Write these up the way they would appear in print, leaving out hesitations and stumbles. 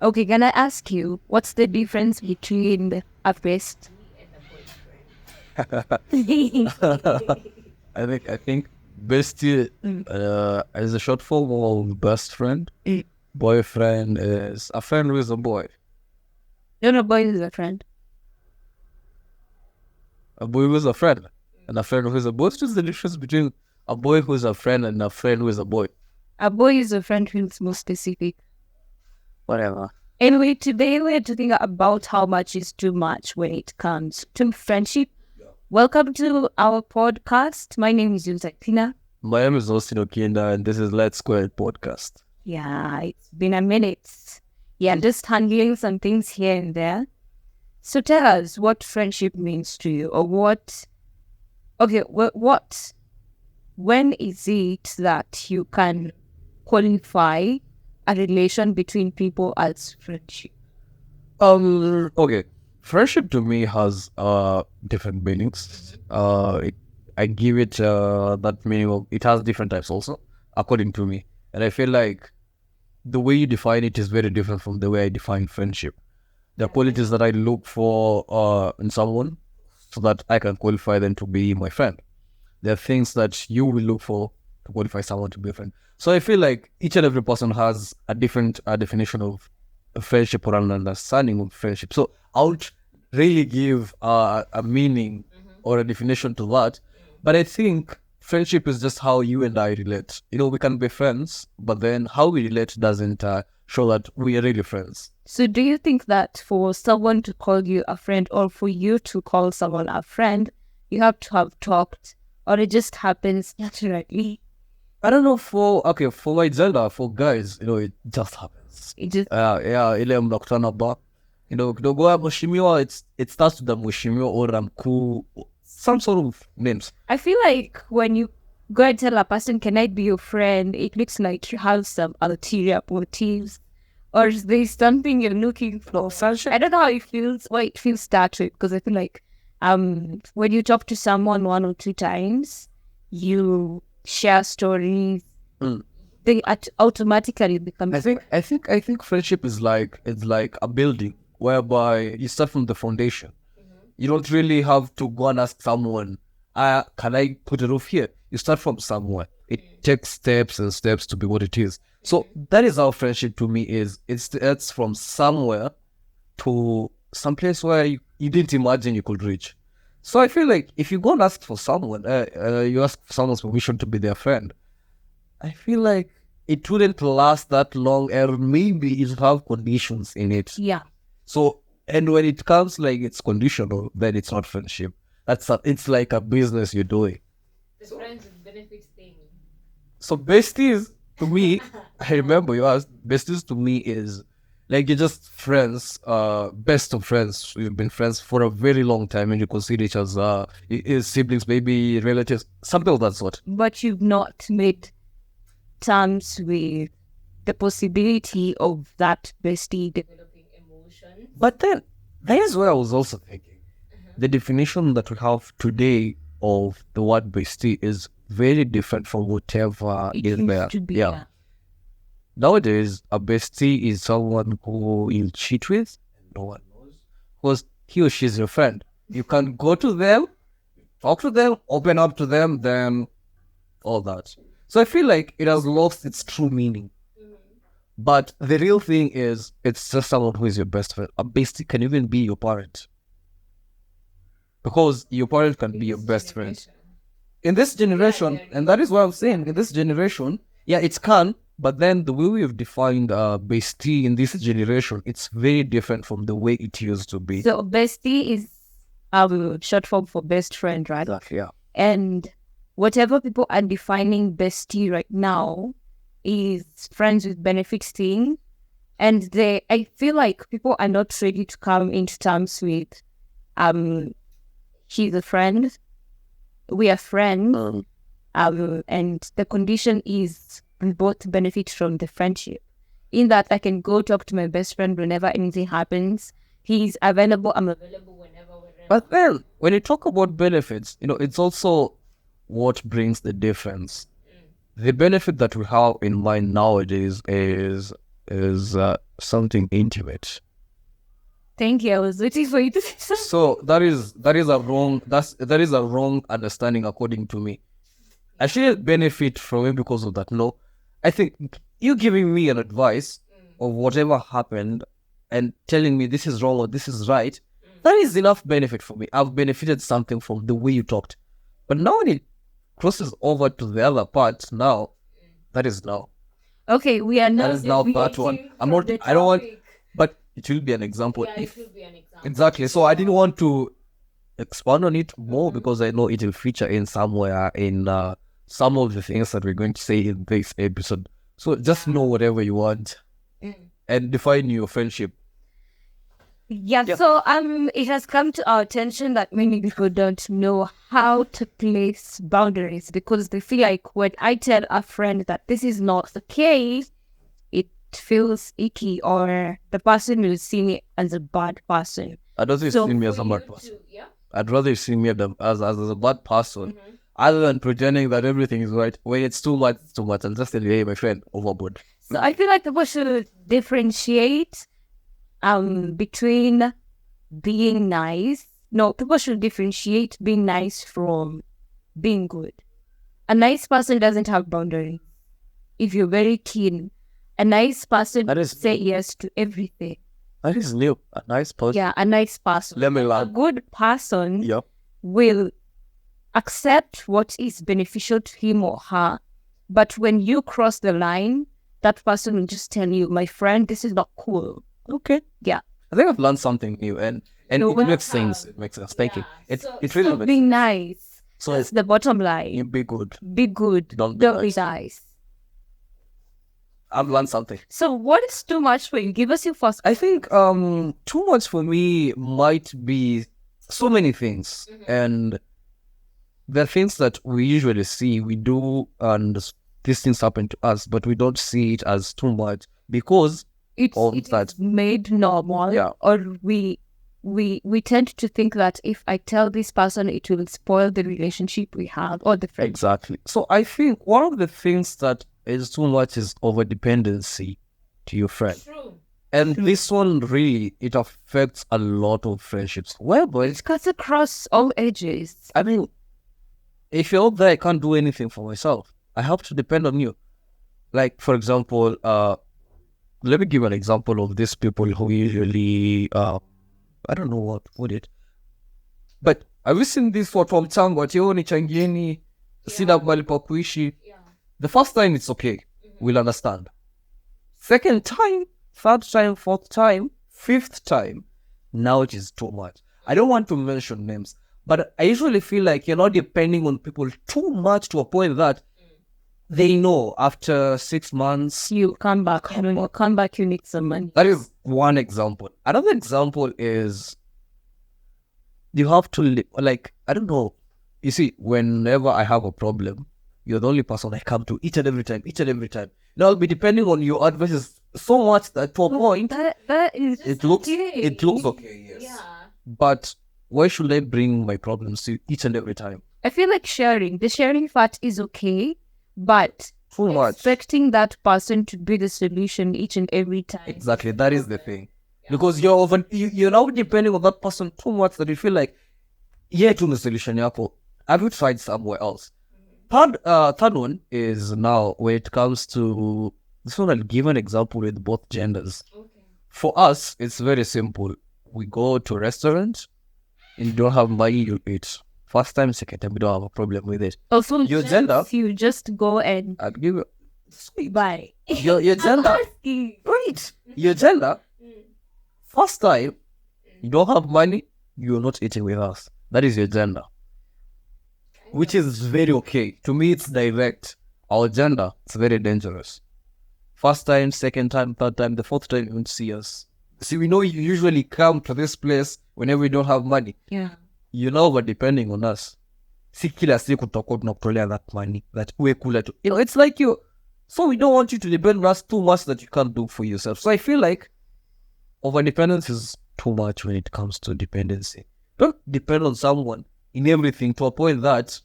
Okay, can I ask you, what's the difference between a best? I think bestie is a short form of best friend. Boyfriend is a friend who is a boy. No, no, boy is a friend. A boy who is a friend. And a friend who is a boy. What's the difference between a boy who is a friend and a friend who is a boy? A boy is a friend who's more specific. Whatever. Anyway, today we're talking about how much is too much when it comes to friendship. Welcome to our podcast. My name is Yusakina. My name is Austin Okinda and this is Let's Square Podcast. Yeah, it's been a minute. Yeah, just handling some things here and there. So tell us what friendship means to you, or what when is it that you can qualify a relation between people as friendship? Okay. Friendship to me has different meanings. I give it that meaning of it has different types also, according to me. And I feel like the way you define it is very different from the way I define friendship. There are qualities that I look for in someone so that I can qualify them to be my friend. There are things that you will look for to qualify someone to be a friend. So I feel like each and every person has a different definition of friendship or an understanding of friendship. So I would really give a meaning or a definition to that. But I think friendship is just how you and I relate. You know, we can be friends, but then how we relate doesn't show that we are really friends. So do you think that for someone to call you a friend, or for you to call someone a friend, you have to have talked, or it just happens naturally? I don't know for my gender, for guys, you know, it just happens. It just Ile mnakutana ba, you know, kidogo ya mheshimiwa, it starts with the mheshimiwa or mkuu, some sort of names. I feel like when you go and tell a person, "Can I be your friend?" it looks like you have some ulterior motives, or there's something you're looking for. I don't know how it feels. Why it feels that way, because I feel like when you talk to someone one or two times, you share stories. They automatically become. I think friendship is like a building whereby you start from the foundation. You don't really have to go and ask someone, can I put a roof here? You start from somewhere. It takes steps and steps to be what it is. So that is how friendship to me is. It's from somewhere to some place where you didn't imagine you could reach. So I feel like if you go and ask for someone, you ask for someone's permission to be their friend, I feel like it wouldn't last that long, and maybe it have conditions in it. Yeah. So, and when it comes like it's conditional, then it's not friendship. It's like a business you're doing. The friends with benefits thing. So besties to me, I remember you asked, besties to me is like you're just friends, best of friends. You've been friends for a very long time and you consider each as siblings, maybe relatives, something of that sort. But you've not made terms with the possibility of that bestie developing emotions. But then there's where I was also thinking. The definition that we have today of the word bestie is very different from whatever It is used there. to be, Yeah. Nowadays, a bestie is someone who you cheat with, and no one knows, because he or she is your friend. You can go to them, talk to them, open up to them, then all that. So I feel like it has lost its true meaning. But the real thing is, it's just someone who is your best friend. A bestie can even be your parent. Because your parent can be your best friend. In this generation, and that is what I'm saying, in this generation, yeah, it can, but then the way we have defined bestie in this generation, it's very different from the way it used to be. So bestie is short form for best friend, right? Exactly, yeah. And whatever people are defining bestie right now is friends with benefits thing. And I feel like people are not ready to come into terms with he's a friend, we are friends, and the condition is we both benefit from the friendship. In that I can go talk to my best friend whenever anything happens. He's available, I'm available whenever. But then, when you talk about benefits, you know, it's also what brings the difference. The benefit that we have in mind nowadays is is something intimate. Thank you. I was waiting for you to say something. So that is a wrong understanding according to me. I shouldn't benefit from it because of that. No, I think you giving me an advice of whatever happened and telling me this is wrong or this is right, that is enough benefit for me. I've benefited something from the way you talked. But now when it crosses over to the other part, now that is now. Okay, we are That not. is now part one. I'm not. I don't want. But it will be an example. If exactly. So I didn't want to expand on it more because I know it will feature in somewhere in some of the things that we're going to say in this episode. So just know whatever you want and define your friendship. Yeah, so it has come to our attention that many people don't know how to place boundaries because they feel like when I tell a friend that this is not okay, it feels icky or the person will see me as a bad person. I'd rather you So see me as for a bad you person. to- yeah. I'd rather you see me as a bad person, other than pretending that everything is right. When it's too much, it's too much. And just tell you, hey, my friend, overboard. So I feel like people should differentiate between being nice. No, people should differentiate being nice from being good. A nice person doesn't have boundaries. If you're very keen, a nice person That is- say yes to everything. That is new. A nice person. Yeah, a nice person. Let me A laugh. good person Yep. will accept what is beneficial to him or her. But when you cross the line, that person will just tell you, my friend, this is not cool. Okay. Yeah. I think I've learned something new, and You're it makes welcome. sense. It makes sense. Thank you. It So really stop makes being sense. nice. So That's it's the bottom line. you be good. Be good. Don't Don't be be nice. I've learned something. So what is too much for you? Give us your first. I think too much for me might be so many things, and the things that we usually see, we do, and these things happen to us, but we don't see it as too much because It's all it that. is made normal. Yeah. Or we tend to think that if I tell this person, it will spoil the relationship we have or the friendship. Exactly. So I think one of the things that is too much is over dependency to your friend. True. And this one really, it affects a lot of friendships. Well, boys, It cuts across all ages. I mean, if you're out there, I can't do anything for myself. I have to depend on you. Like, for example, let me give an example of these people who usually, I don't know what put it, but have you seen this watu wa mchango ationi changieni sina mahali pa kuishi? The first time it's okay, we'll understand. Second time, third time, fourth time, fifth time, now it is too much. I don't want to mention names, but I usually feel like you're not depending on people too much to a point that they know after 6 months. You come back. And when you come back, you need some money. That is one example. Another example is you have to, like, I don't know. You see, whenever I have a problem, you're the only person I come to each and every time. Now I'll be depending on your advices so much that to a point, That is it looks okay, yes. Yeah. But why should I bring my problems to each and every time? I feel like the sharing part is okay, but Too much. expecting that person to be the solution each and every time. Exactly, that is the thing. Because you're now depending on that person too much that you feel like, yeah, to the solution yako. I would find somewhere else. Third one is now when it comes to this one. I'll give an example with both genders. For us, it's very simple. We go to a restaurant and you don't have money, you eat. First time, second time, we don't have a problem with it. Also, Your gender? you just go and I'll give you sweet. buy. Your gender. Wait. Your gender. First time, you don't have money, you're not eating with us. That is your gender. Which is very okay. To me, it's direct. Our gender, it's very dangerous. First time, second time, third time, the fourth time, you won't see us. See, we know you usually come to this place whenever we don't have money. Yeah. You know, but depending on us. Si kila siku tutakuwa tunakutolea that money, that uwe kula tu. You know, it's like you. So we don't want you to depend on us too much that you can't do for yourself. So I feel like overdependence is too much when it comes to dependency. Don't depend on someone in everything to a point that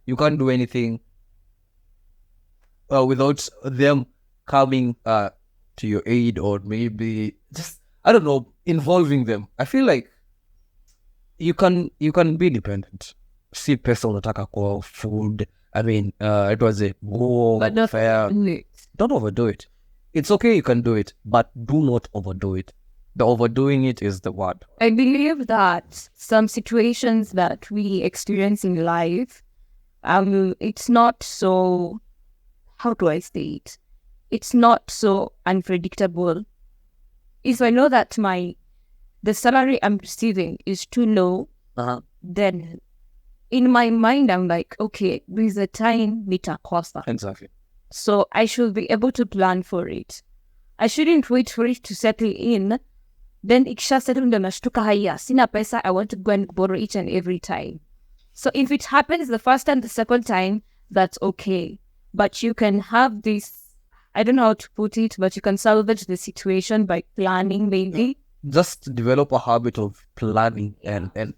you can't do anything without them coming to your aid, or maybe just, I don't know, involving them. I feel like you can be independent. Si pesa unataka kwa food. I mean, it was a go But not fair. Don't overdo it. It's okay, you can do it, but do not overdo it. The overdoing it is the word. I believe that some situations that we experience in life, it's not so, how do I say it? It's not so unpredictable. If I know that the salary I'm receiving is too low, then in my mind I'm like, okay, there's a time nitakosa. Exactly. So I should be able to plan for it. I shouldn't wait for it to settle in. Then ikisha settle ndo nashtuka haya, sina pesa, I want to go and borrow each and every time. So if it happens the first and the second time, that's okay. But you can have this, I don't know how to put it, but you can salvage the situation by planning maybe. Just develop a habit of planning, and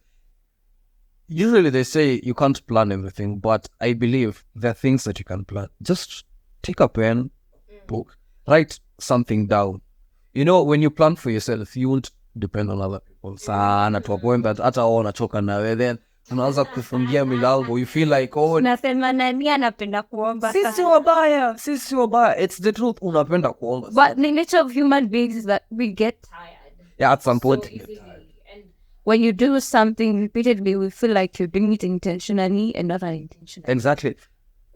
usually they say you can't plan everything, but I believe there are things that you can plan. Just take a pen, book, write something down. You know, when you plan for yourself, you won't depend on other people. Sana to a point that hata wao wanachoka nawe, then unaanza kufungia milango. You feel like, oh, Nasema nani anapenda kuomba sisi wabaya. It's the truth, unapenda kuomba. But the nature of human beings is that we get tired. Yeah, at some point. So easily. And when you do something repeatedly, we feel like you're doing it intentionally and not unintentionally. Exactly.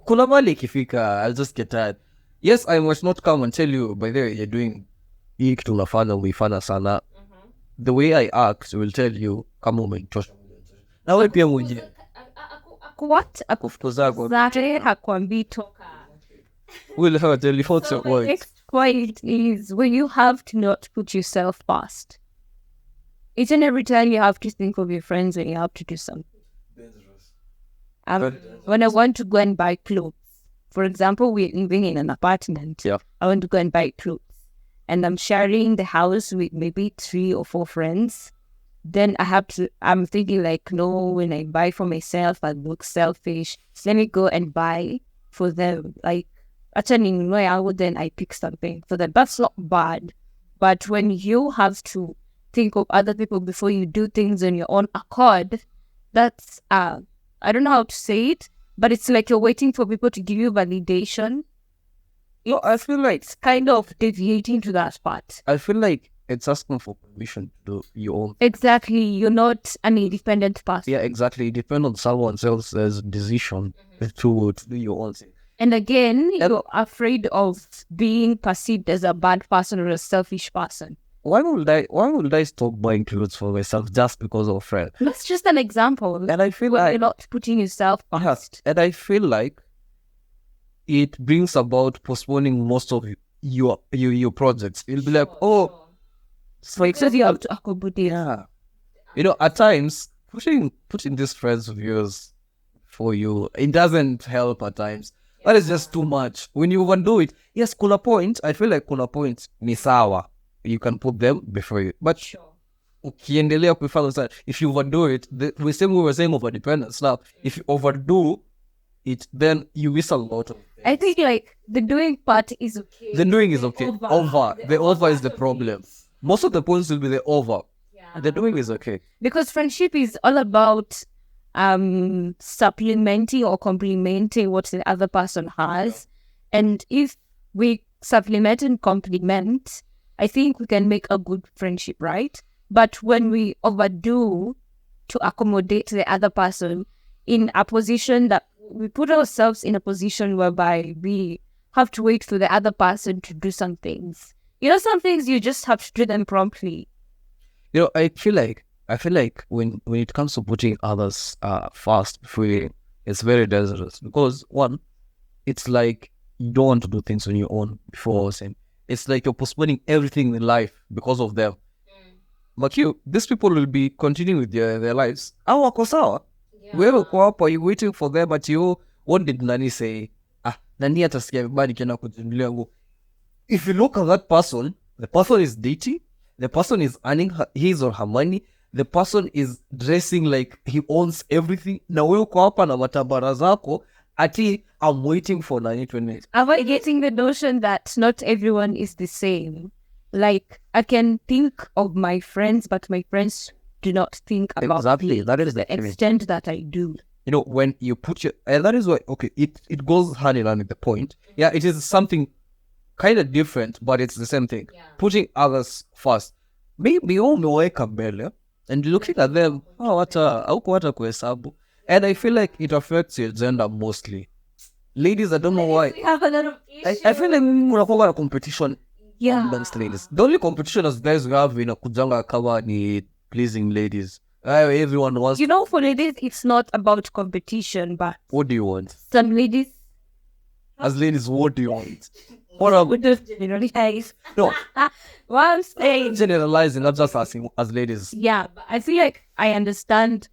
Kuna mali ikifika, I'll just get tired. Yes, I must not come and tell you, by the way, you're doing hii kitu unafanya umeifanya sana. The way I act will tell you kama umenichosha. Na wewe pia mwenyewe. What? Akufukuzako. Zake hakwambii toka. We'll have a tell you what's your My point. next point is when you have to not put yourself first. Each and every time you have to think of your friends and you have to do something. When I want to go and buy clothes, for example, we're living in an apartment. Yeah. I want to go and buy clothes. And I'm sharing the house with maybe 3 or 4 friends. Then I'm thinking like, no, when I buy for myself, I look selfish. So let me go and buy for them. Like, actually, then I pick something for them. That's not bad. But when you have to think of other people before you do things on your own accord, that's, I don't know how to say it, but it's like you're waiting for people to give you validation. No, I feel like It's kind of deviating to that part. I feel like it's asking for permission to do your own. Exactly. You're not an independent person. Yeah, exactly. It depends on someone else's decision to do your own thing. And again, you're afraid of being perceived as a bad person or a selfish person. Why would I stop buying clothes for myself just because of a friend? That's just an example. And I feel Where like you're not putting yourself first. and I feel like it brings about postponing most of your projects. It'll be like, oh, So you have to accommodate. yeah. You know, at times putting these friends of yours for you, it doesn't help at times. That is just too much. When you overdo it, yes, kuna point. I feel like kuna point ni sawa. You can put them before you. But ukiendelea kuifanya sana, if you overdo it, we were saying over dependence. Now, if you overdo it, then you miss a lot of things. I think like the doing part is okay. The doing is okay. The over is the problem. Most of the points will be the over. Yeah. The doing is okay. Because friendship is all about supplementing or complementing what the other person has. And if we supplement and complement, I think we can make a good friendship, right? But when we overdo to accommodate the other person in a position that we put ourselves in a position whereby we have to wait for the other person to do some things. You know, some things you just have to do them promptly. You know, I feel like when it comes to putting others first before you, it's very dangerous because one, it's like you don't want to do things on your own before saying. It's like you're postponing everything in life because of them. But these people will be continuing with their lives. Wako sawa. Wewe uko hapa, you waiting for them, but what did Nani say? Nani atasikia vibaya nikienda kutembelea nguo. If you look at that person, the person is dating, the person is earning his or her money, the person is dressing like he owns everything. Na wewe uko hapa na matabara zako, Ati, I'm waiting for 928. Am I getting the notion that not everyone is the same? Like, I can think of my friends, but my friends do not think about Exactly. me That is to the the thing. extent that I do. You know, when you put your, and that is why, okay, it goes hand in hand with the point. Yeah, it is something kind of different, but it's the same thing. Putting others first. Maybe umeweka mbele and looking at them, oh, haukuwata kuhesabu. And I feel like it affects your gender mostly. Ladies, I don't know why. We have a lot of I feel like kuna competition Yeah. amongst ladies. The only competition as guys we have in kujanga kama ni pleasing ladies. Everyone wants. You know, for ladies, it's not about competition, but What do you want? some ladies As ladies, what do you want? What are would just generalize. no What I'm saying, generalizing, not just asking as ladies. yeah, but I feel like I understand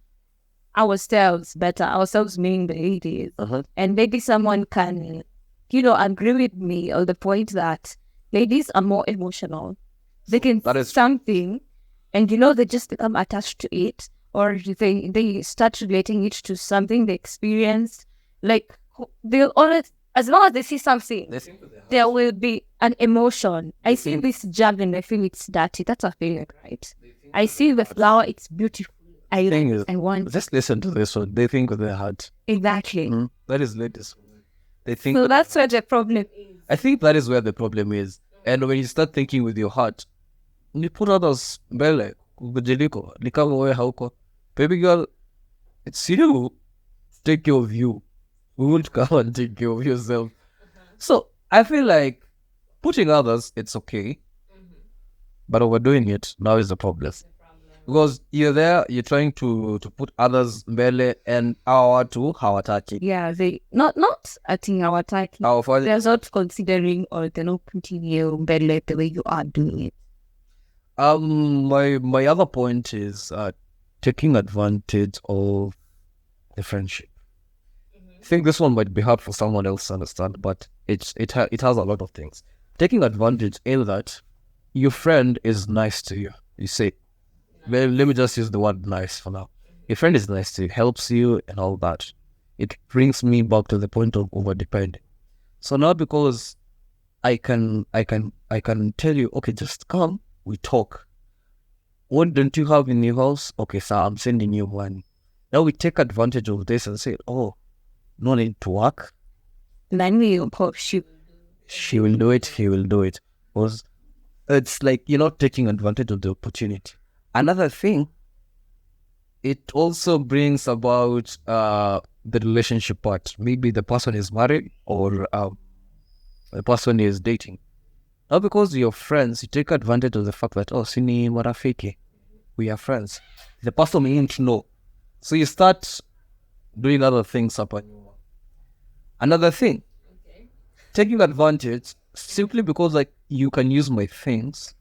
ourselves better, ourselves meaning the ladies. And maybe someone can, agree with me on the point that ladies are more emotional. They can That is- something, and they just become attached to it, or they start relating it to something they experienced. Like they'll always, as long as they see something, there will be an emotion. I see this jug and I feel it's dirty. That's a feeling, right? I see the flower, it's beautiful. Thing is, I want just listen to this one. They think with their heart. exactly. That is ladies. They think. So that's where the problem is. I think that is where the problem is. And when you start thinking with your heart, you put others mbele, kujiliko, ni kama wewe hauko. Baby girl, it's you. Take care of you. We won't come and take care of yourself. So I feel like putting others, it's okay. But overdoing it now is the problem. Because you're there, you're trying to put others mbele and our to hawataki. Yeah, they not acting our type. Our father, They're not considering or they're not putting you better the way you are doing it. my other point is taking advantage of the friendship. I think this one might be hard for someone else to understand, but it has a lot of things. Taking advantage in that your friend is nice to you. You say, well, let me just use the word nice for now. Your friend is nice to you, helps you and all that. It brings me back to the point of overdepending. So now because I can tell you, okay, just come, we talk. What don't you have in your house? Okay, sir, I'm sending you money. Now we take advantage of this and say, oh, no need to work. And then we push you. She will do it, he will do it. Because it's like you're not taking advantage of the opportunity. Another thing, it also brings about the relationship part. Maybe the person is married or the person is dating. Now because you're friends, you take advantage of the fact that, oh, sini marafiki, we are friends. The person may not know. So you start doing other things upon you. Another thing, taking advantage simply because like you can use my things.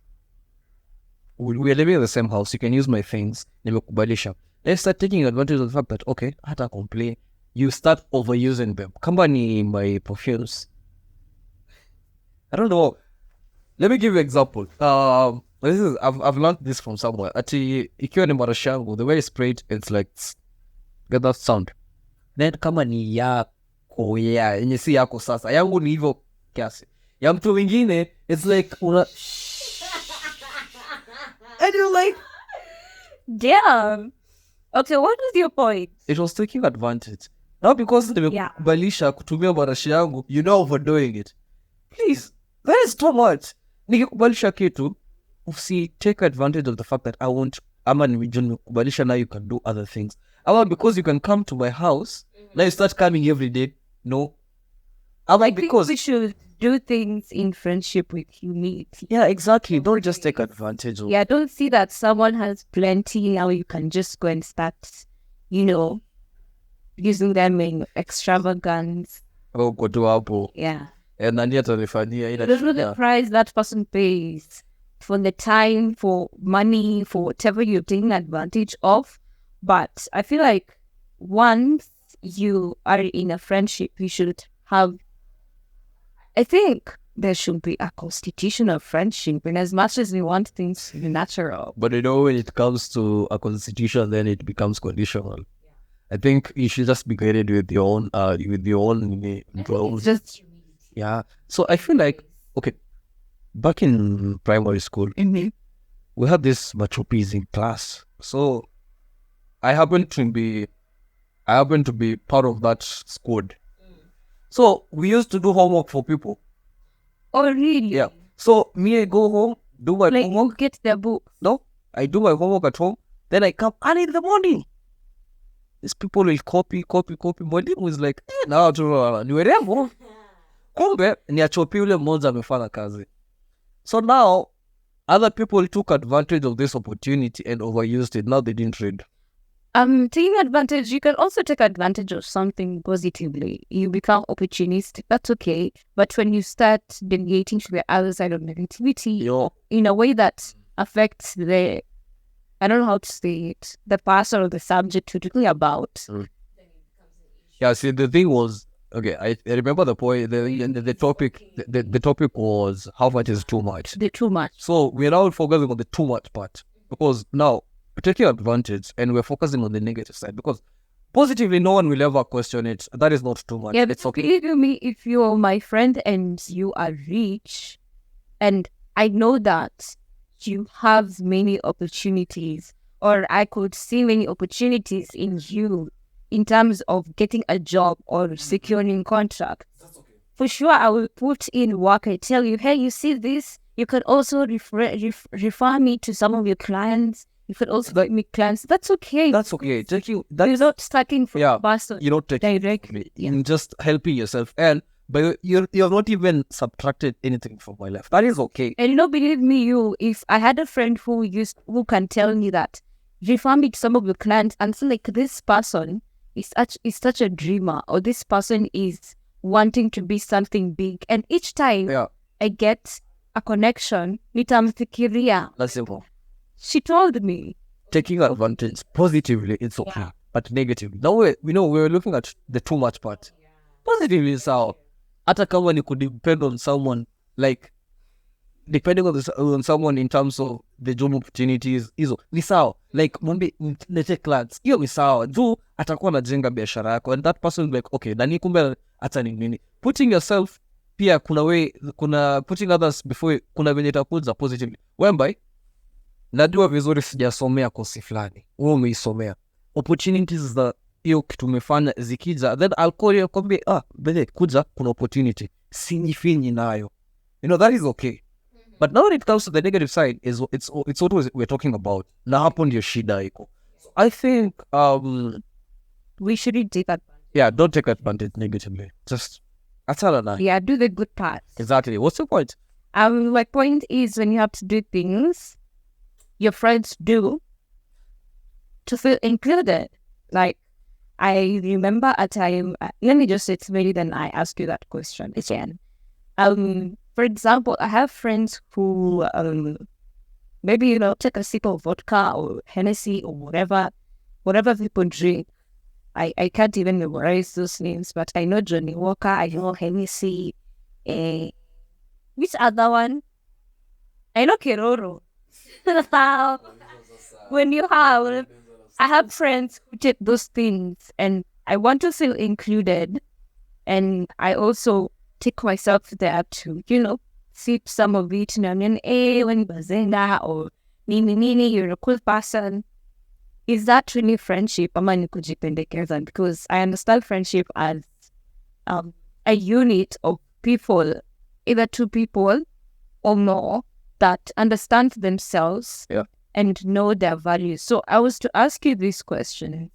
We are living in the same house, you can use my things. Nimekubalisha. Let's start taking advantage of the fact that, okay, hata complain. You start overusing them. Kama ni my perfumes. I don't know. Let me give you an example. This is I've learned this from somewhere. Ati ikiwa ni marashi yangu, the way I spray it, it's like get that sound. Then kama ni yako yenye si yako sasa, yangu ni hivyo kiasi. Ya mtu mwingine, it's like and you're like, Damn. Okay, what was your point? it was taking advantage. Now because nimekubalisha kutumia marashi yangu, you're not overdoing it. Please, that is too much. Nikikubalisha kitu, usi take advantage of the fact that I want, ama nimekubalisha, now you can do other things. Ama because you can come to my house, now you start coming every day. No. Ama I think because, we should do things in friendship with humility. yeah, exactly. Don't just take advantage of. Yeah, don't see that someone has plenty, now you can just go and start, using them in extravagance. Oh, go to hapo. Yeah. And nani atanifanyia ila There's no the shida. price that person pays for the time, for money, for whatever you're taking advantage of. But I feel like once you are in a friendship, you should have, I think there should be a constitution of friendship. And as much as we want things to be natural. But when it comes to a constitution, then it becomes conditional. I think you should just be guided with your own goals. Just Yeah. So I feel like, okay, back in primary school, we had this macho piece in class. So I happened to be part of that squad. So we used to do homework for people. oh really? Yeah. So me, I go home, do my Like homework. you get the book. No, I do my homework at home. Then I come early in the morning. These people will copy. Mwalimu was like, na tu ni werevu. Kumbe ni achopi yule mmoja amefanya kazi. So now other people took advantage of this opportunity and overused it. Now they didn't read. Taking advantage, you can also take advantage of something positively. You become opportunistic. That's okay. But when you start deviating to the other side of negativity Yo, in a way that affects the, I don't know how to say it, the person or the subject you're talking about. yeah. See, the thing was, okay. I remember the point. The topic. The topic was how much is too much. They're too much. So we're now focusing on the too much part because now we're taking advantage and we're focusing on the negative side because positively no one will ever question it. That is not too much. Yeah, It's okay. believe you me, if you're my friend and you are rich, and I know that you have many opportunities, or I could see many opportunities in you in terms of getting a job or securing contract. For sure, I will put in work. I tell you, hey, you see this? You could also refer me to some of your clients. You could also get me clients. That's okay. That's okay. Taking that You're not starting from Yeah, person. you're not taking Directly, yeah. You're just helping yourself, and but you're not even subtracted anything from my life. That is okay. And you know, believe me, if I had a friend who can tell me that, refer me to some of your clients and say like this person is such a dreamer, or this person is wanting to be something big, and each time Yeah, I get a connection, nitamfikiria. that's simple. She told me. Taking advantage positively, it's okay, but negatively. Now we're looking at the too much part. Positively is how, hata kama ni could depend on someone, like depending on someone in terms of the job opportunities, hizo ni sawa. Like mwambie lete clients, hiyo ni sawa. Juu atakuwa anajenga biashara yako, and that person will be like, okay, nani kumbe hata ni nini. Putting yourself pia kuna putting others before, kuna venye itakuja positively. Whereby najua vizuri sijasomea kosi fulani, wewe umeisomea. Opportunities za hiyo kitu umefanya zikija, then I'll call you kwambie, bele kuja, kuna opportunity, sinyifinyi nayo. You know, that is okay. But now when it comes to the negative side, it's what we're talking about. Na hapo ndio shida iko. So I think We shouldn't take that. yeah, don't take advantage negatively. Just achana na. Yeah, do the good part. Exactly. What's your point? My point is, when you have to do things your friends do to feel included. Like, I remember a time, let me just say it's maybe then I ask you that question again. For example, I have friends who maybe, take a sip of vodka or Hennessy or whatever people drink. I can't even memorize those names, but I know Johnny Walker, I know Hennessy. Which other one? I know Keroro. I have friends who take those things, and I want to feel included, and I also take myself there to, sip some of it, when bazenda or nini, you're a cool person. Is that really friendship? Ama ni kujipendekeza? Because I understand friendship as a unit of people, either two people or more, that understand themselves and know their values. So I was to ask you this question.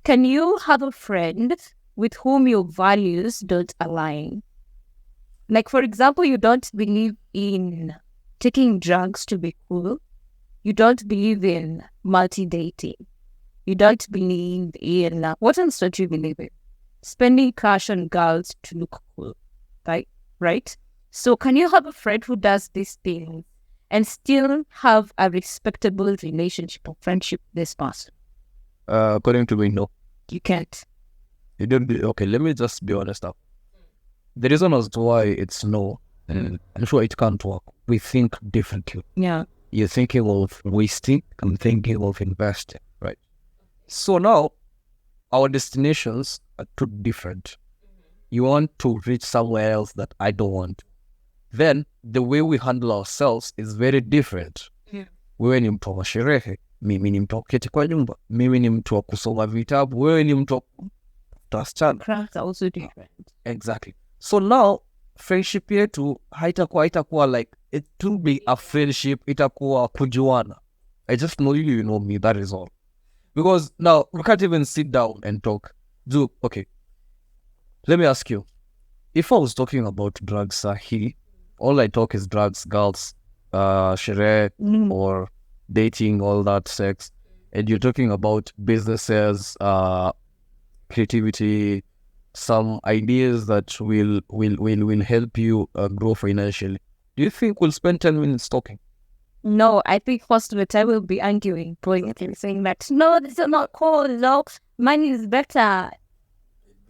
Can you have a friend with whom your values don't align? Like, for example, you don't believe in taking drugs to be cool. You don't believe in multi-dating. You don't believe in, what else don't you believe in? Spending cash on girls to look cool, right? So can you have a friend who does these things and still have a respectable relationship or friendship with this person? According to me, no. You can't. You don't. Okay, let me just be honest now. The reason as to why it's no, and I'm sure it can't work. We think differently. Yeah. You're thinking of wasting, I'm thinking of investing, right? So now our destinations are too different. You want to reach somewhere else that I don't want. Then the way we handle ourselves is very different. Wewe ni mtu wa sherehe, mimi ni mtu wa kuketi kwa nyumba, mimi ni mtu wa kusoma vitabu, wewe ni mtu wa kutafuta. Crafts are also different. Exactly. So now friendship yetu haitakuwa like, it will be a friendship, itakuwa kujuana. I just know you know me, that is all. Because now we can't even sit down and talk. Okay, let me ask you, if I was talking about drugs here, all I talk is drugs, girls, sherehe, or dating, all that sex, and you're talking about businesses, creativity, some ideas that will help you grow financially. Do you think we'll spend 10 minutes talking? No, I think most of the time we'll be arguing, saying that, no, this is not cool, no, money is better.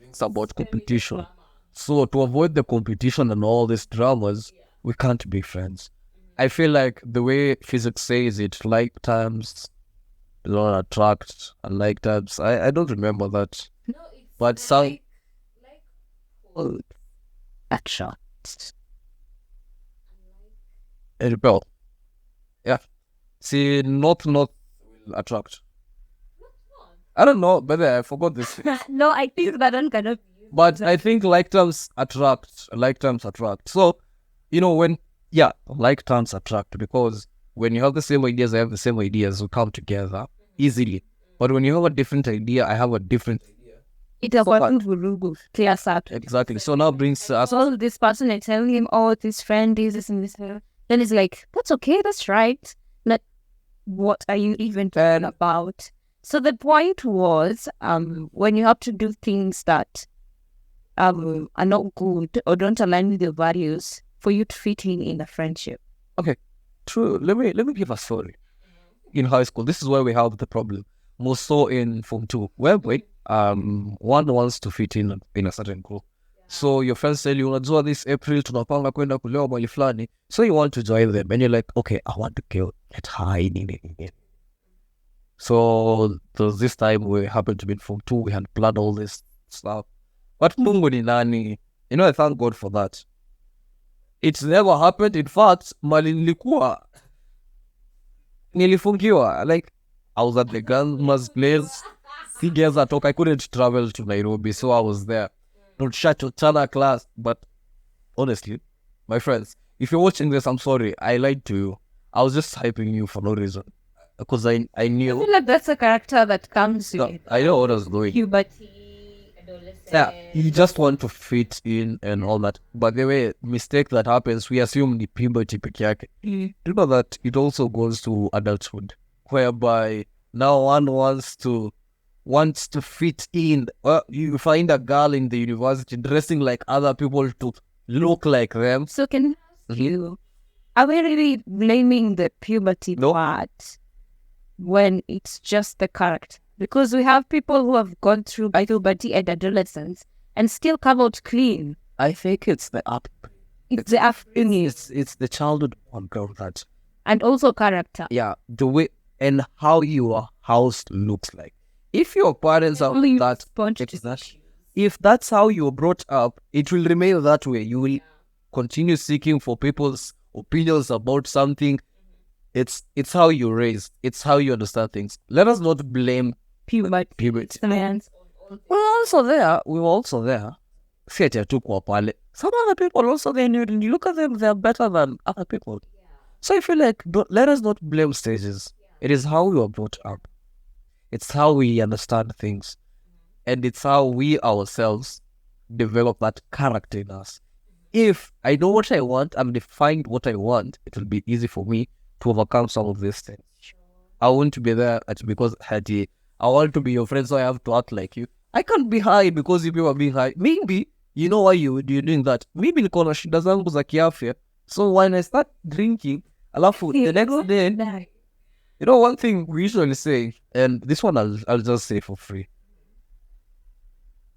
It's about competition. So to avoid the competition and all these dramas, we can't be friends. I feel like the way physics says it, like times don't attract, and like times, I don't remember that. No, it's but some attract. Repel. Yeah. See, not will attract. I don't know, but I forgot this. No, I think that one kind of. But I think like terms attract. So, like terms attract, because when you have the same ideas, I have the same ideas, we come together easily. But when you have a different idea, I have a different idea. It's about clear up. Exactly. So now brings us. So this person, I tell him, oh, this friend is this and this. Then it's like, that's okay, that's right. Like, what are you even talking about? So the point was, when you have to do things that are not good or don't align with your values, for you to fit in a friendship. Okay, true. Let me give a story. In high school, this is where we have the problem. More so in Form 2, where one wants to fit in a certain group. So your friends tell you, unajua this April tunapanga kwenda kulewa mahali fulani. So you want to join them, and you're like, okay, I want to get high. So this time we happened to be in Form 2, we had planned all this stuff. But Mungu ni nani? I thank God for that. It's never happened. In fact, mali nilifungiwa. Like, I was at the grandma's place. I couldn't travel to Nairobi, so I was there. Not shut to Chana class, but honestly, my friends, if you're watching this, I'm sorry. I lied to you. I was just hyping you for no reason. Because I knew. I feel like that's a character that comes with. I know what I was doing. Puberty, adolescence. Yeah, you just want to fit in and all that. But the way mistake that happens, we assume the puberty peke yake. Remember that it also goes to adulthood, whereby now one wants to fit in. You find a girl in the university dressing like other people to look like them. So can I ask you, are we really blaming the puberty part when it's just the character? Because we have people who have gone through puberty and adolescence and still come out clean. I think it's the upbringing. It's the upbringing. It's the childhood background that. And also character. Yeah, the way and how your house looks like. If your parents are that, if that's how you're brought up, it will remain that way. You will continue seeking for people's opinions about something. It's how you're raised. It's how you understand things. Let us not blame puberty. We were also there. Some other people also there, and you look at them, they're better than other people. So I feel like, let us not blame stages. It is how we are brought up. It's how we understand things. And it's how we ourselves develop that character in us. If I know what I want, I'm defined what I want, it will be easy for me to overcome some of these things. I want to be there because I want to be your friend, so I have to act like you. I can't be high because you people are being high. Maybe, you know why you're doing that. Maybe niko na shida zangu za kiafya. So when I start drinking, alafu the next day, you know one thing we usually say, and this one I'll just say for free.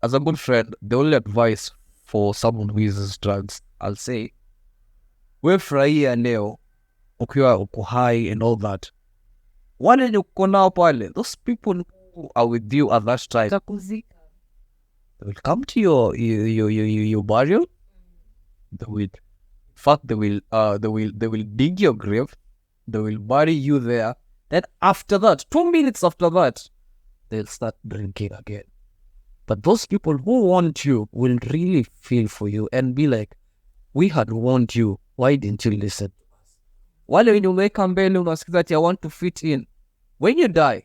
As a good friend, the only advice for someone who uses drugs, I'll say, we furahia leo, ukiwa uko high and all that. Wale uko nao pale, those people who are with you at that time, Jacuzzi. they will come to your burial. They will, in fact, they will dig your grave. They will bury you there. Then after that, 2 minutes after that, they'll start drinking again. But those people who want you will really feel for you and be like, we had warned you. Why didn't you listen to us? Wale when you make mbele unasikia that you want to fit in. When you die,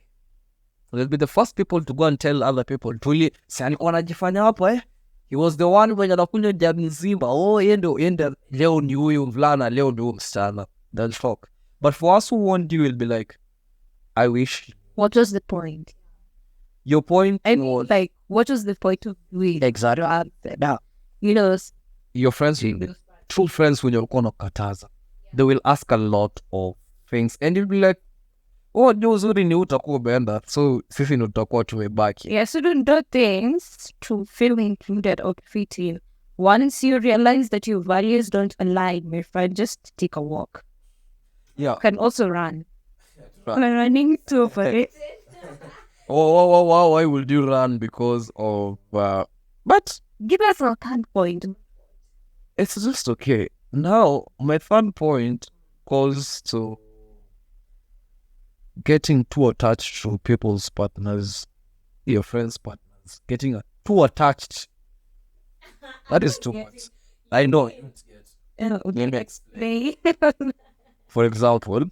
they'll be the first people to go and tell other people, truly, si alikuwa anajifanya hapo he was the one mwenye anakunywa jagi nzima. Oh, yenda, leo ni huyu mvulana, leo ni huyu msichana. They'll talk. But for us who want you, will be like, I wish. What was the point? Your point I mean, was... like, what was the point of doing? Exactly. Now, you know, your friends, true friends, when you're going to kataza, they will ask a lot of things. And you'll be like, oh, ni uzuri ni utakuwa umeenda. So, sisi ni utakuwa tumebaki. yeah, so don't do things to feel included or fit in. Once you realize that your values don't align, my friend, just take a walk. Yeah. You can also run. Running too for it. Why would you run? Because of... but... Give us a third point. It's just okay. Now, my third point goes to getting too attached to people's partners, your friends' partners. Getting too attached. That is too much. I know. For example,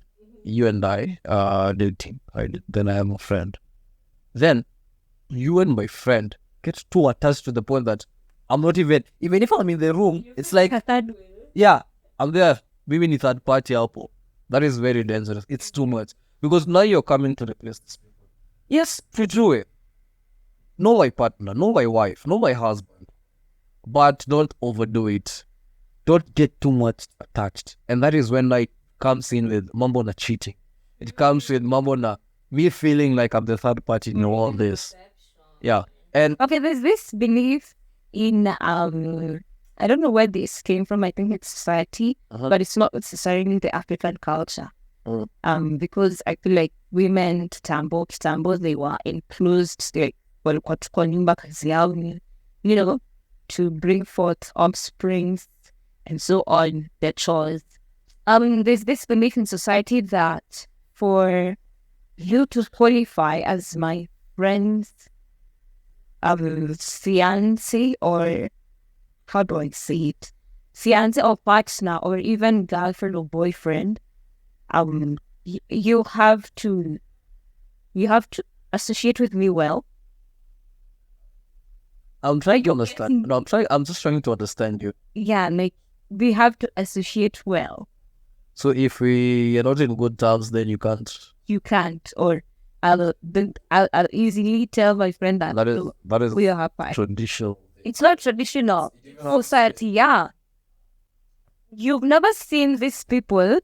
you and I are dating. Then I am a friend. Then, you and my friend get too attached to the point that I'm not even if I'm in the room, it's like, yeah, I'm there. Maybe in third party apple. That is very dangerous. It's too much. Because now you're coming to replace these people. Yes, to do it. Know my partner, know my wife, know my husband. But don't overdo it. Don't get too much attached. And that is when like comes in with mambo na cheating. It comes with mambo na me feeling like I'm the third party in all this. Yeah. And okay, there's this belief in I don't know where this came from. I think it's society, but it's not necessarily the African culture. Because I feel like women kitambo, they were enclosed, like walikuwa tu kwa nyumba kazi yao ni, you know, to bring forth offsprings and so on, their chores. There's this belief in society that for you to qualify as my friend's fiancé, or how do I say it? Fiancé or partner, or even girlfriend or boyfriend, you have to associate with me well. I'm trying to understand. No, I'm just trying to understand you. Yeah, like we have to associate well. So if we are not in good terms, then you can't. You can't, or I'll easily tell my friend that that is we are happy. traditional. It's not traditional society. Yeah, you've never seen these people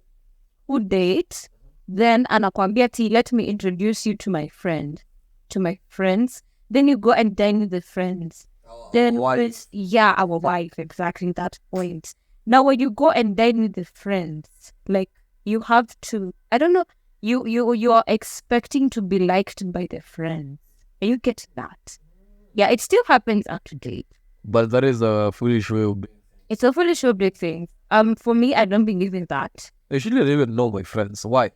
who date, then anakwambia ti, let me introduce you to my friends. Then you go and dine with the friends. Then wife. Yeah, our wife, exactly that point. Now when you go and dine with the friends, like you have to, I don't know, you are expecting to be liked by the friends. You get that. Yeah, it still happens up to date. But that is a foolish way of being. It's a foolish way of doing things. For me, I don't believe in that. I shouldn't even know my friends. Why?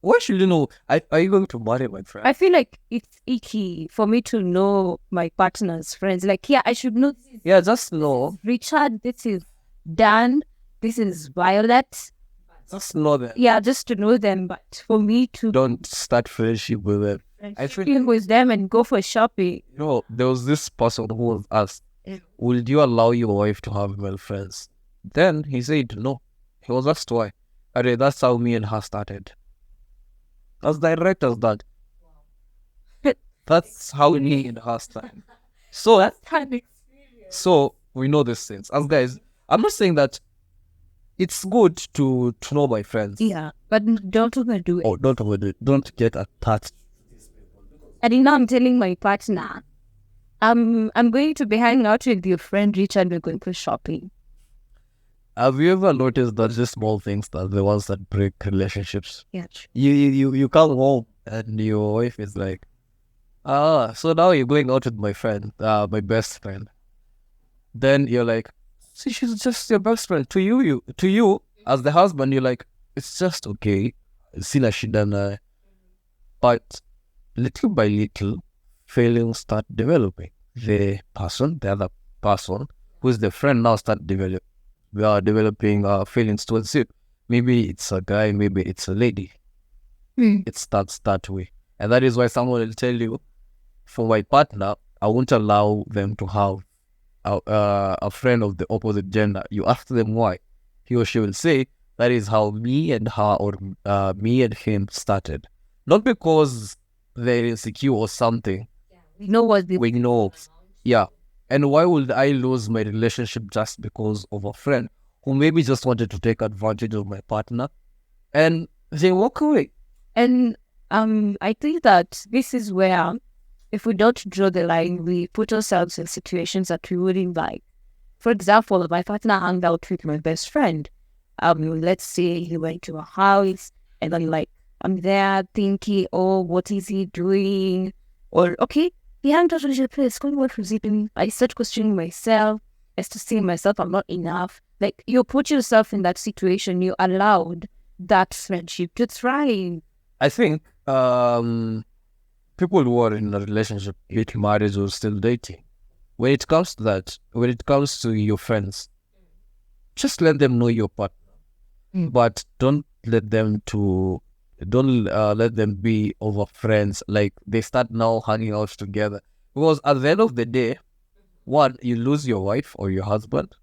Why should you know? Are you going to marry my friend? I feel like it's icky for me to know my partner's friends. Like, yeah, I should know. Yeah, just know. Richard, this is Dan, this is Violet. Just know them. Yeah, just to know them. But for me to don't start friendship with them. I feel with them and go for shopping. You know, there was this person who was asked, "Would you allow your wife to have male friends?" Then he said no. He was asked why. Okay, that's how me and her started. As direct as that. That's how me and her started. So That's kind of experience. So we know these things. As guys, I'm not saying that it's good to know my friends. Yeah, but don't overdo it. Oh, don't overdo it. Don't get attached. And now I'm telling my partner, I'm going to be hanging out with your friend Richard. We're going for shopping. Have you ever noticed that the small things are the ones that break relationships? Yeah. You come home and your wife is like, So now you're going out with my friend, my best friend. Then you're like, see, she's just your best friend. To you, as the husband, you're like, it's just okay. Sina shida na. But little by little, feelings start developing. The other person, who is the friend now we are developing feelings towards you. Maybe it's a guy, maybe it's a lady. It starts that way. And that is why someone will tell you, for my partner, I won't allow them to have a friend of the opposite gender. You ask them why, he or she will say, that is how me and her or me and him started. Not because they're insecure or something. We know what the We know. Yeah. And why would I lose my relationship just because of a friend who maybe just wanted to take advantage of my partner and they walk away? And I think that this is where, if we don't draw the line, we put ourselves in situations that we wouldn't like. For example, my partner hung out with my best friend. Let's say he went to a house, and then I'm there thinking, oh, what is he doing? Or okay, he hung out with your place. What was he doing? I start questioning myself. I start seeing myself, I'm not enough. Like, you put yourself in that situation, you allowed that friendship to thrive. I think people who are in a relationship, with marriage or still dating, when it comes to that, when it comes to your friends, just let them know your partner, but don't let them be over friends. Like they start now hanging out together, because at the end of the day, one, you lose your wife or your husband,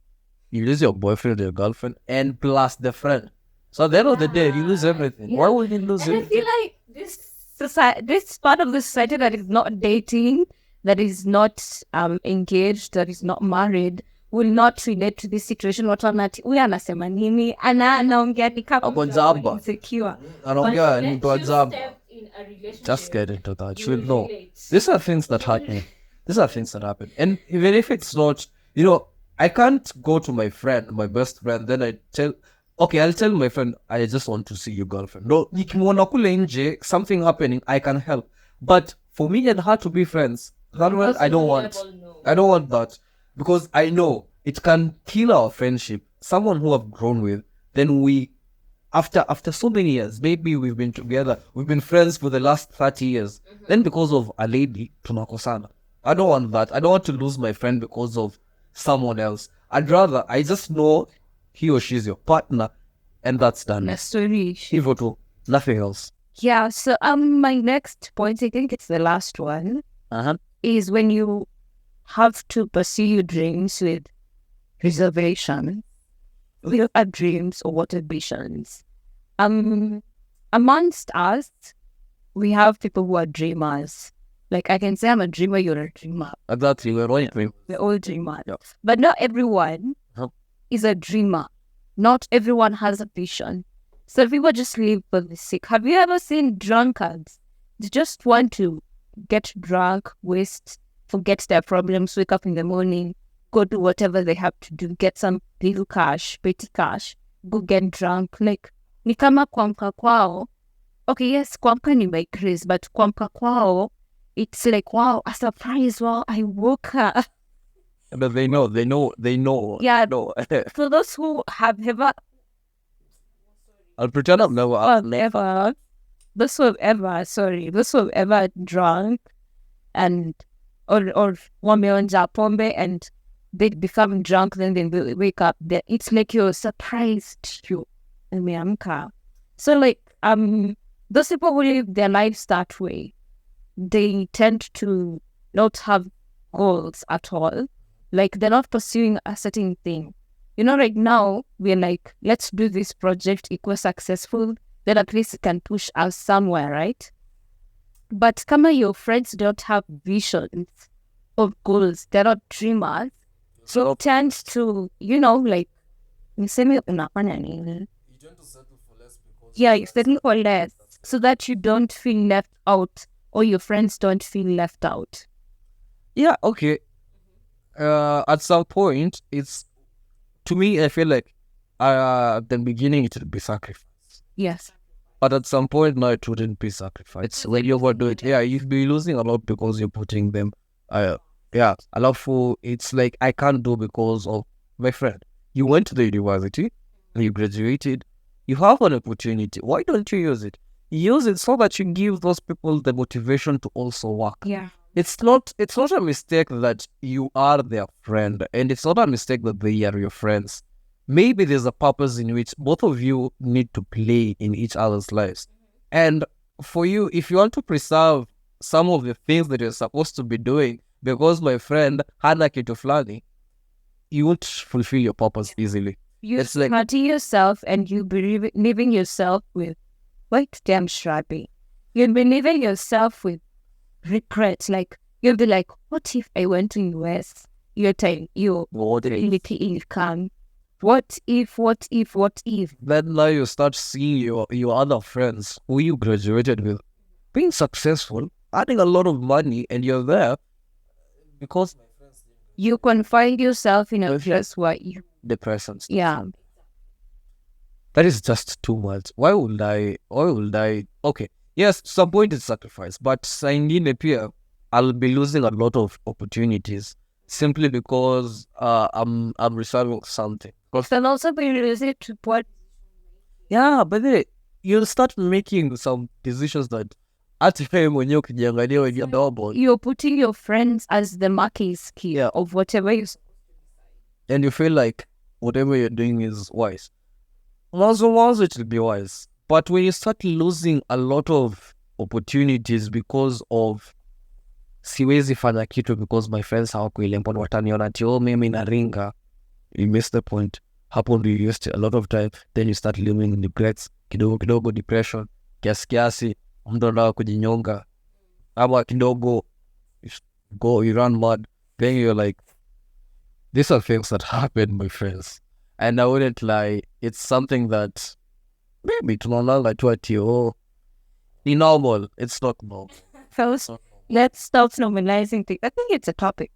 you lose your boyfriend or your girlfriend, and plus the friend. So at the end of the day, you lose everything. Yeah. Why would you lose And I everything? feel like this part of the society that is not dating, that is not engaged, that is not married, will not relate to this situation. We anasema nini, anaongea ni kama Ako Zamba. insecure. Anaongea But ni then kwa you Zamba. step in a relationship, Just get into that. you You'll will know. relate. These are things that happen. These are things that happen. And even if it's not, I can't go to my friend, my best friend, then I'll tell my friend, I just want to see your girlfriend. No, nikimwona kule nje, something happening, I can help. But for me and her to be friends, that one, I don't want. I don't want that. Because I know it can kill our friendship. Someone who I've grown with, then after so many years, maybe we've been together, we've been friends for the last 30 years. Then because of a lady, tunakosana. I don't want that. I don't want to lose my friend because of someone else. I'd rather, I just know he or she's your partner, and that's done. The story. Pivotal, nothing else. Yeah, so my next point, I think it's the last one, is when you have to pursue your dreams with reservation. We don't have dreams or what ambitions. Amongst us, we have people who are dreamers. Like, I can say I'm a dreamer, you're a dreamer. Exactly, we're all dreamers. We're all dreamers. Yeah. But not everyone is a dreamer. Not everyone has a vision. So people just live for the sake. Have you ever seen drunkards? They just want to get drunk, waste, forget their problems, wake up in the morning, go do whatever they have to do, get some little cash, petty cash, go get drunk. Like, ni kama kuamka kwao. Okay, yes, kuamka ni by grace, but kuamka kwao, it's like, wow, a surprise, wow, I woke up. But they know. Yeah. No. For those who have ever, I'll pretend I've never. those who have ever drunk and or wameonja pombe and they become drunk, then they wake up. It's like you're surprised you umeamka. So like those people who live their lives that way, they tend to not have goals at all. Like they're not pursuing a certain thing. Right now we're like, let's do this project, equal successful, then at least it can push us somewhere, right? But kama your friends don't have visions or goals, they're not dreamers, so it tends to, like, niseme unafanya nini? You tend to settle for less because Yeah, you settle for less so that you don't feel left out or your friends don't feel left out. Yeah, okay. At some point, to me, I feel like at the beginning it will be sacrifice. Yes. But at some point now it wouldn't be sacrifice. It's when you overdo it. Yeah, you'd be losing a lot because you're putting them. Yeah, a lot for it's like I can't do because of my friend. You went to the university, you graduated, you have an opportunity. Why don't you use it? Use it so that you give those people the motivation to also work. Yeah. It's not a mistake that you are their friend, and it's not a mistake that they are your friends. Maybe there's a purpose in which both of you need to play in each other's lives. And for you, if you want to preserve some of the things that you're supposed to be doing, because my friend hana kitu fulani, you won't fulfill your purpose easily. It's like yourself, and you'll be living yourself with damn shabby. You'll be living yourself with regrets. Like you'll be like, what if I went to US? You're telling you income. What if? Then now you start seeing your other friends who you graduated with being successful, earning a lot of money, and you're there because you can find yourself in a place where you depression. Yeah. That is just too much. Why would I? Okay, yes, some point is sacrifice, but I'll be losing a lot of opportunities simply because I'm reserving something. Then also be related to what? Yeah, but then you'll start making some decisions that you're putting your friends as the marking scheme of whatever you. And you feel like whatever you're doing is wise. Once it will be wise. But when you start losing a lot of opportunities because of siwezi fanya kitu because my friends hawakuilemba wataniona ati mimi naringa, you miss the point. Hapo ndio you waste a lot of time. Then you start living regrets, kidogo depression, kiasi mtu anataka kujinyonga ama kidogo you run mad. Then you're like, these are things that happen, my friends, and I wouldn't lie, it's something that maybe tunaonanga tu ati ni normal. It's not normal. First, let's stop normalizing things. I think it's a topic.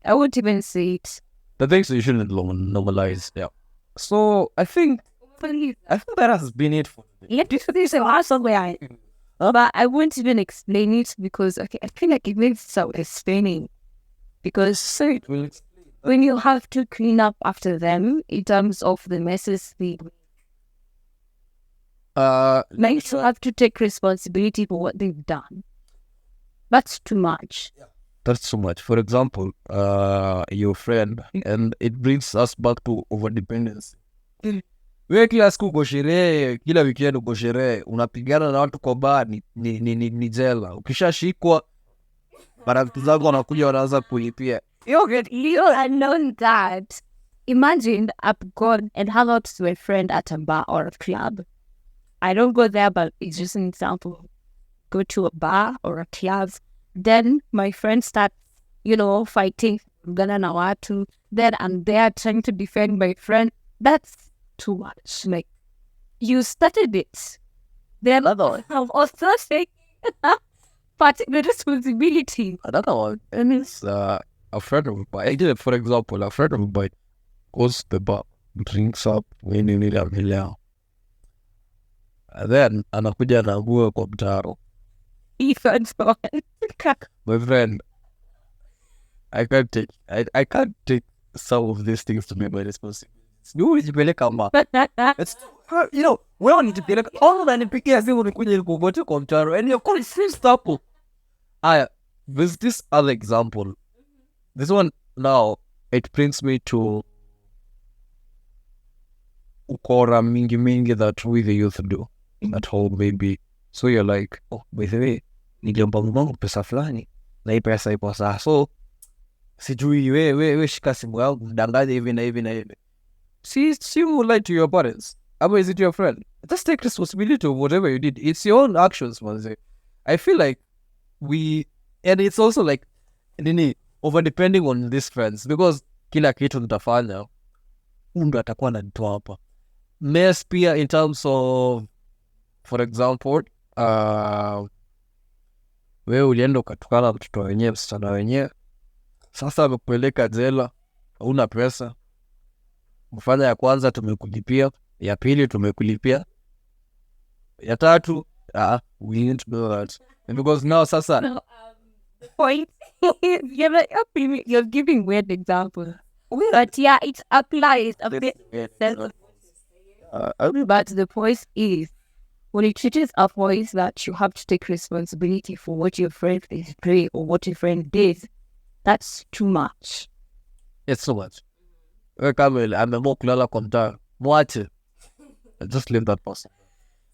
I wouldn't even say it. The things you shouldn't normalize. Yeah. So I think that has been it for today. Yeah, this is awesome way. But I won't even explain it because I feel like it needs some explaining. Because when you have to clean up after them in terms of the messes like you have to take responsibility for what they've done. That's too much. Yeah. That's too much. For example, your friend, and it brings us back to overdependence. Wewe kila siku uko sherehe, kila weekend uko sherehe, unapigana na watu kwa bar ni jela. Ukishashikwa marafiki zako wanakuja wanaanza kulipia. You had known that. Imagine I've gone and hung out with a friend at a bar or a club. I don't go there, but it's just an example. Go to a bar or a club. Then my friend starts, fighting. Then I'm there trying to defend my friend. That's too much. Like, you started it. Then I'm also taking part of the responsibility. Another one, and it's a friend of mine. I did it, for example, a friend of mine goes to the bar, drinks up, and then anakuja anaamua kwa mtaro. My friend, I can't take some of these things to be my responsibility. It's, wewe unajipeleka unanipigia simu nikuja nikugote kwa mtaro and you're calling stop. There's this other example. This one now, it brings me to ukora mingi that we the youth do at home maybe. So you're like, by the way, niliomba mwangu pesa fulani na hii pesa ipo sawa. So sijui we shika simu yangu mdanganye hivi na hivi. See you lie to your parents. Or is it your friend? Just take responsibility of whatever you did. It's your own actions, man. I feel like and it's also like over depending on these friends because kila kitu nitafanya ndo atakuwa ananitoa hapa. Mess pia in terms of, for example, wewe ulienda ukatukana mtoto wenyewe, msichana wenyewe, sasa amekupeleka jela, hauna pesa. Mfanya ya kwanza tumekulipia, ya pili tumekulipia, Ya tatu, we didn't do that. And because now sasa, No, the point is, you're giving weird examples. But yeah, it applies a bit. But the point is, when it reaches a point that you have to take responsibility for what your friend is doing or what your friend did, that's too much. it's so much. Kamel, I'm a more kulala konta. Mwache. Just leave that person.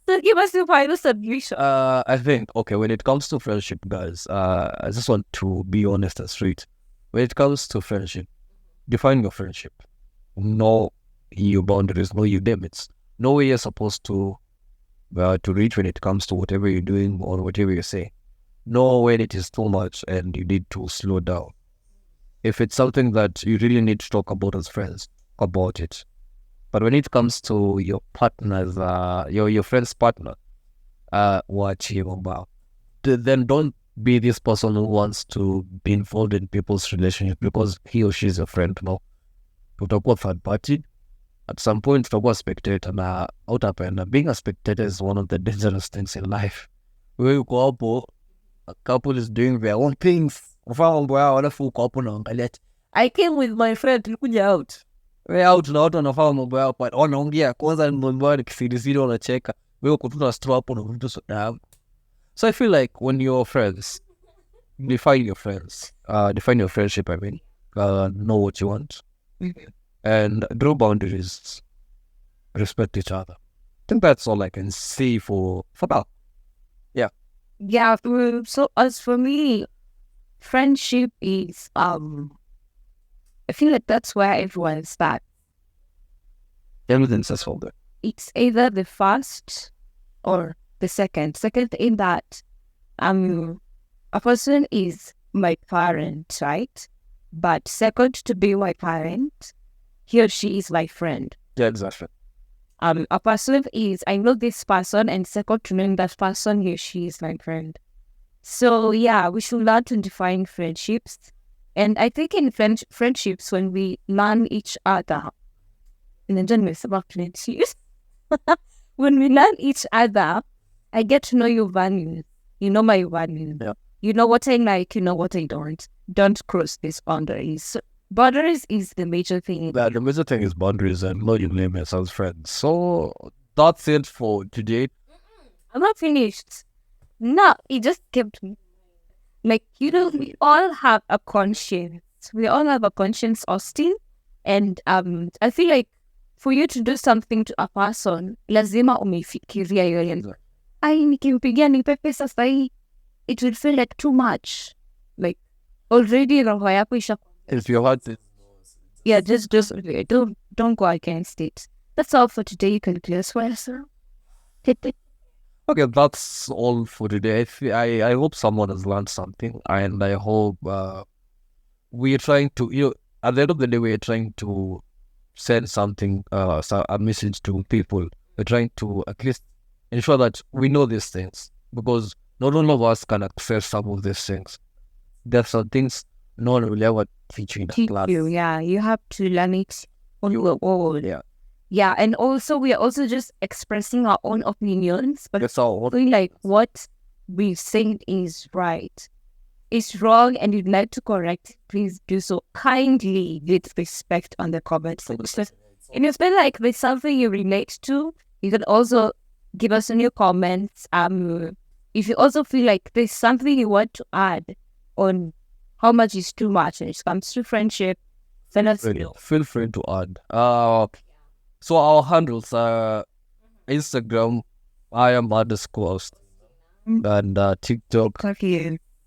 So give us your final submission. I think, okay, when it comes to friendship, guys, I just want to be honest and straight. When it comes to friendship, define your friendship. Know your boundaries, know your limits. Know where you're supposed to reach when it comes to whatever you're doing or whatever you say. Know when it is too much and you need to slow down. If it's something that you really need to talk about as friends, about it. But when it comes to your partner's, your friend's partner, watch him about. Then don't be this person who wants to be involved in people's relationship because he or she is your friend. No, utakuwa third party. At some point, utakuwa spectator na utapenda. Being a spectator is one of the dangerous things in life. Where you go hapo, a couple is doing their own things. Mfano mambo yao, alafu uko hapo unaangalia ati, I came with my friend, tulikuja out. Wewe out na watu wanafanya mambo yao, wanaongea kwanza, mambo yao ni kisirisiri, wanacheka. Wewe uko tu na straw hapo na vitu soda. So I feel like when you're friends, define your friends. Define your friendship, I mean. Know what you want. And draw boundaries. Respect each other. I think that's all I can say for now. Yeah, so as for me, friendship is I feel like that's where everyone starts. Everything's successful there. It's either the first or the second. Second in that a person is my parent, right? But second to be my parent, he or she is my friend. Yeah, exactly. A person is, I know this person, and second to knowing that person, he or she is my friend. So yeah, we should learn to define friendships. And I think in friendships, when we learn each other, and then generally about friendships, when we learn each other, I get to know your values. You know my values. Yeah. You know what I like, you know what I don't. Don't cross these boundaries. So, boundaries is the major thing. Yeah, the major thing is boundaries and know your limits as friends. So that's it for today. I'm not finished. No, it just kept me. Like, we all have a conscience. We all have a conscience, Austin. And I feel like for you to do something to a person, lazima umefikiria yote. Ai, nikimpigia nipe pesa sahi, it will feel like too much. Like, already roho yako isha. If your heart is... Yeah, just don't go against it. That's all for today. You can clear swear, sir. Okay, that's all for today. I hope someone has learned something, and I hope we're trying to, at the end of the day, we're trying to send something, a message to people. We're trying to at least ensure that we know these things, because not all of us can access some of these things. There's some things no one will ever teach you in the class. Yeah, you have to learn it on your own. Yeah. Yeah, and also we are also just expressing our own opinions, but That's all. feeling like what we've said is right. It's wrong and you'd like to correct, please do so kindly with respect on the comment section. And if you feel like there's something you relate to, you can also give us in your comments. If you also feel like there's something you want to add on how much is too much when it comes to friendship, then let's know. Feel free to add. So our handles are Instagram, I am _Austin, and TikTok,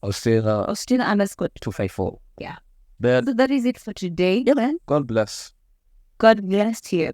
Austin_254. Yeah. Then, So that is it for today. Yeah, man. God bless. God bless you.